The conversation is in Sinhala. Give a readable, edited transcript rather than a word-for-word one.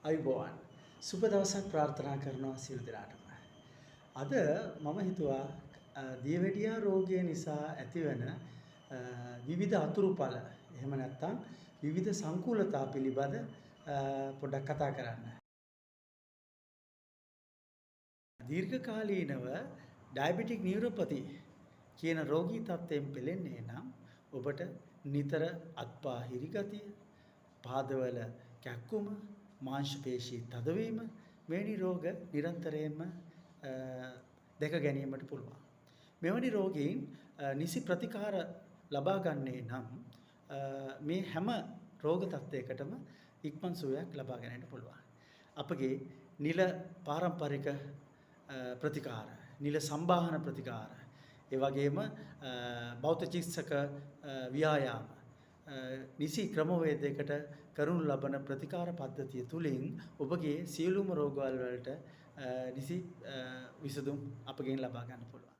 අයිබෝවන් සුබ දවසක් ප්‍රාර්ථනා කරනවා සියලු දෙනාටම. අද මම හිතුවා දියවැඩියා රෝගය නිසා ඇතිවන විවිධ අතුරුඵල එහෙම නැත්නම් විවිධ සංකූලතා පිළිබඳ පොඩ්ඩක් කතා කරන්න. දීර්ඝකාලීනව ඩයබටික් නියුරෝපති කියන රෝගී තත්ත්වයෙන් පෙළෙන්නේ නම් ඔබට නිතර අත්පා හිරිගතිය, පාදවල කැක්කුම, මාංශ පේශී තදවීම මෙවැනි රෝග නිරන්තරයෙන්ම දැක ගැනීමට පුළුවන්. මෙවැනි රෝගීන් නිසි ප්‍රතිකාර ලබා ගන්නේ නම් මේ හැම රෝග තත්ත්වයකටම ඉක්මන් සුවයක් ලබා ගැනීමට පුළුවන්. අපගේ නිල පාරම්පරික ප්‍රතිකාර, නිල සම්බාහන ප්‍රතිකාර, ඒ වගේම බෞද්ධ චිකිත්සක ව්‍යායාම නිසි ක්‍රමවේදයකට කරනු ලබන ප්‍රතිකාර පද්ධතිය තුළින් ඔබගේ සියලුම රෝගවල වලට නිසි විසඳුම් අපගෙන් ලබා ගන්න පුළුවන්.